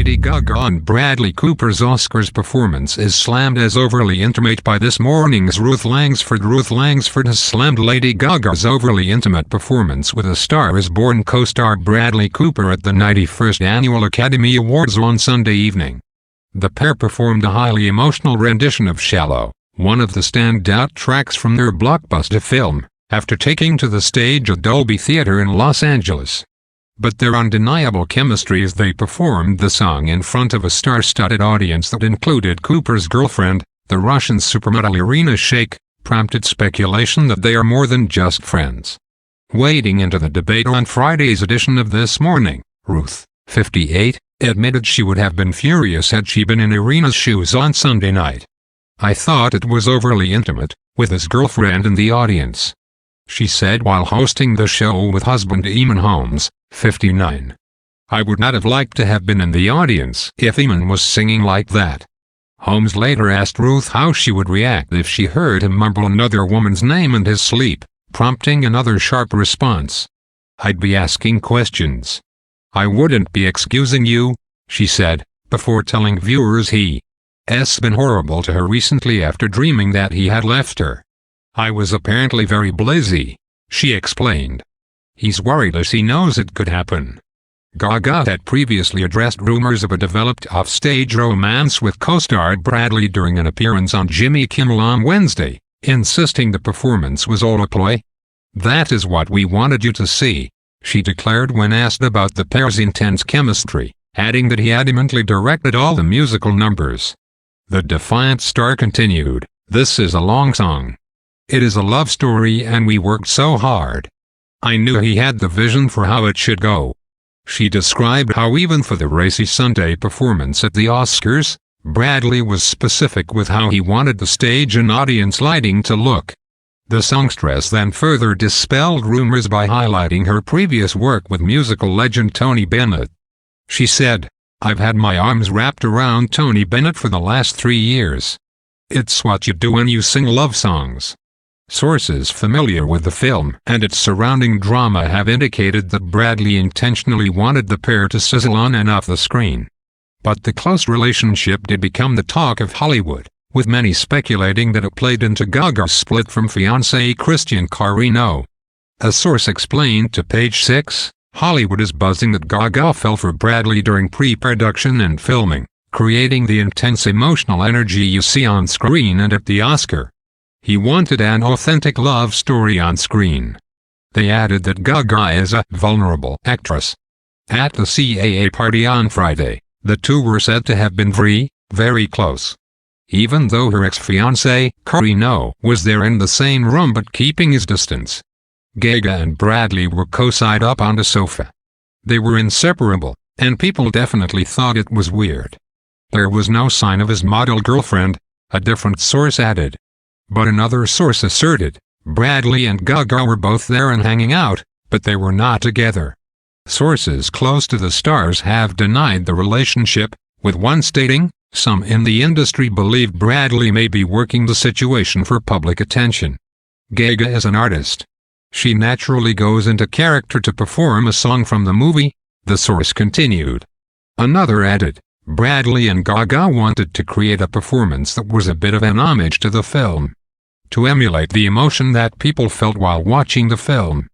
Lady Gaga and Bradley Cooper's Oscars performance is slammed as overly intimate by This Morning's Ruth Langsford. Ruth Langsford has slammed Lady Gaga's overly intimate performance with A Star Is Born co-star Bradley Cooper at the 91st Annual Academy Awards on Sunday evening. The pair performed a highly emotional rendition of Shallow, one of the standout tracks from their blockbuster film, after taking to the stage at Dolby Theatre in Los Angeles. But their undeniable chemistry as they performed the song in front of a star-studded audience that included Cooper's girlfriend, the Russian supermodel Irina Shayk, prompted speculation that they are more than just friends. Wading into the debate on Friday's edition of This Morning, Ruth, 58, admitted she would have been furious had she been in Irina's shoes on Sunday night. "I thought it was overly intimate, with his girlfriend in the audience," she said while hosting the show with husband Eamon Holmes, 59. "I would not have liked to have been in the audience if Eamon was singing like that." Holmes later asked Ruth how she would react if she heard him mumble another woman's name in his sleep, prompting another sharp response. "I'd be asking questions. I wouldn't be excusing you," she said, before telling viewers he's been horrible to her recently after dreaming that he had left her. "I was apparently very blazey," she explained. "He's worried as he knows it could happen." Gaga had previously addressed rumors of a developed off-stage romance with co-star Bradley during an appearance on Jimmy Kimmel on Wednesday, insisting the performance was all a ploy. "That is what we wanted you to see," she declared when asked about the pair's intense chemistry, adding that he adamantly directed all the musical numbers. The defiant star continued, "This is a long song. It is a love story and we worked so hard. I knew he had the vision for how it should go." She described how even for the racy Sunday performance at the Oscars, Bradley was specific with how he wanted the stage and audience lighting to look. The songstress then further dispelled rumors by highlighting her previous work with musical legend Tony Bennett. She said, "I've had my arms wrapped around Tony Bennett for the last 3 years. It's what you do when you sing love songs." Sources familiar with the film and its surrounding drama have indicated that Bradley intentionally wanted the pair to sizzle on and off the screen. But the close relationship did become the talk of Hollywood, with many speculating that it played into Gaga's split from fiancé Christian Carino. A source explained to Page 6, "Hollywood is buzzing that Gaga fell for Bradley during pre-production and filming, creating the intense emotional energy you see on screen and at the Oscar. He wanted an authentic love story on screen." They added that Gaga is a vulnerable actress. At the CAA party on Friday, the two were said to have been very close. Even though her ex-fiancé, Carino, was there in the same room but keeping his distance. Gaga and Bradley were co-side up on the sofa. They were inseparable, and people definitely thought it was weird. There was no sign of his model girlfriend, a different source added. But another source asserted, Bradley and Gaga were both there and hanging out, but they were not together. Sources close to the stars have denied the relationship, with one stating, "Some in the industry believe Bradley may be working the situation for public attention. Gaga is an artist. She naturally goes into character to perform a song from the movie," the source continued. Another added, "Bradley and Gaga wanted to create a performance that was a bit of an homage to the film, to emulate the emotion that people felt while watching the film."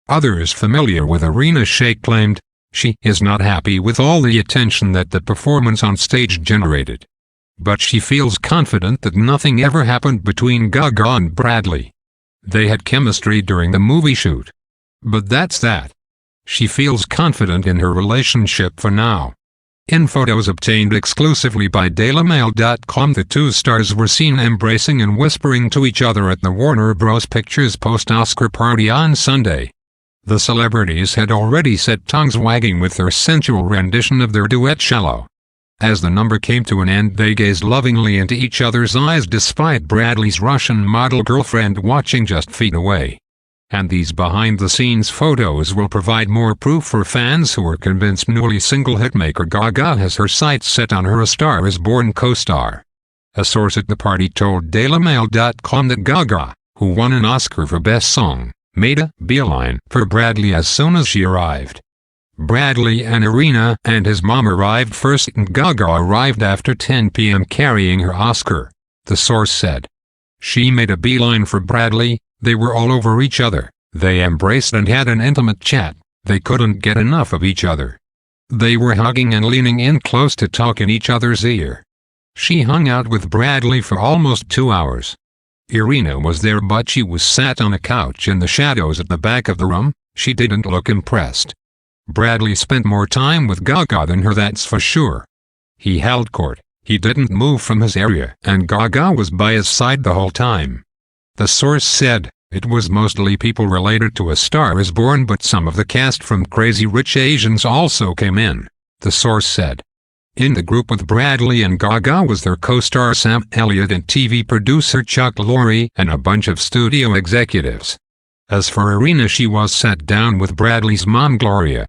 Others familiar with Irina Shayk claimed, she is not happy with all the attention that the performance on stage generated. But she feels confident that nothing ever happened between Gaga and Bradley. They had chemistry during the movie shoot. But that's that. She feels confident in her relationship for now. In photos obtained exclusively by DailyMail.com, the two stars were seen embracing and whispering to each other at the Warner Bros. Pictures post-Oscar party on Sunday. The celebrities had already set tongues wagging with their sensual rendition of their duet Shallow. As the number came to an end, they gazed lovingly into each other's eyes despite Bradley's Russian model girlfriend watching just feet away. And these behind-the-scenes photos will provide more proof for fans who are convinced newly single hitmaker Gaga has her sights set on her A Star Is Born co-star. A source at the party told DailyMail.com that Gaga, who won an Oscar for Best Song, made a beeline for Bradley as soon as she arrived. Bradley and Irina and his mom arrived first and Gaga arrived after 10 p.m. carrying her Oscar, the source said. She made a beeline for Bradley. They were all over each other. They embraced and had an intimate chat. They couldn't get enough of each other. They were hugging and leaning in close to talk in each other's ear. She hung out with Bradley for almost 2 hours. Irina was there but she was sat on a couch in the shadows at the back of the room. She didn't look impressed. Bradley spent more time with Gaga than her, that's for sure. He held court. He didn't move from his area and Gaga was by his side the whole time. The source said, it was mostly people related to A Star Is Born but some of the cast from Crazy Rich Asians also came in, the source said. In the group with Bradley and Gaga was their co-star Sam Elliott and TV producer Chuck Lorre and a bunch of studio executives. As for Irina, she was sat down with Bradley's mom Gloria.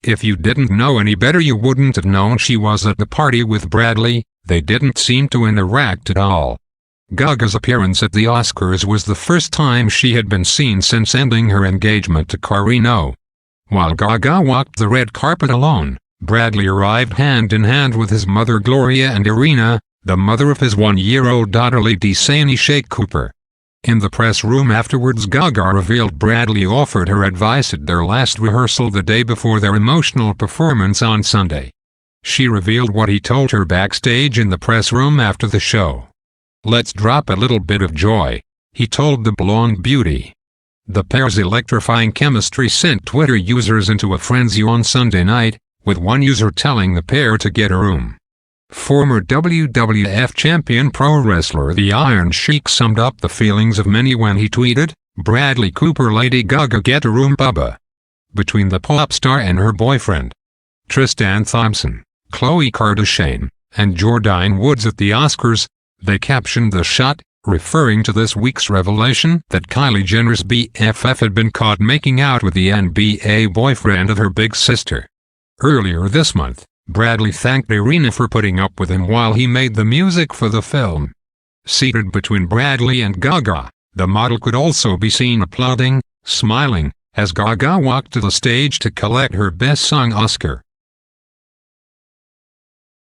If you didn't know any better you wouldn't have known she was at the party with Bradley. They didn't seem to interact at all. Gaga's appearance at the Oscars was the first time she had been seen since ending her engagement to Carino. While Gaga walked the red carpet alone, Bradley arrived hand in hand with his mother Gloria and Irina, the mother of his 1-year-old daughter LadyGaga. In the press room afterwards, Gaga revealed Bradley offered her advice at their last rehearsal the day before their emotional performance on Sunday. She revealed what he told her backstage in the press room after the show. "Let's drop a little bit of joy," he told the blonde beauty. The pair's electrifying chemistry sent Twitter users into a frenzy on Sunday night, with one user telling the pair to get a room. Former WWF champion pro wrestler The Iron Sheik summed up the feelings of many when he tweeted, "Bradley Cooper, Lady Gaga, get a room, Bubba." Between the pop star and her boyfriend, Tristan Thompson, Khloe Kardashian, and Jordine Woods at the Oscars, they captioned the shot, referring to this week's revelation that Kylie Jenner's BFF had been caught making out with the NBA boyfriend of her big sister. Earlier this month, Bradley thanked Irina for putting up with him while he made the music for the film. Seated between Bradley and Gaga, the model could also be seen applauding, smiling, as Gaga walked to the stage to collect her Best Song Oscar.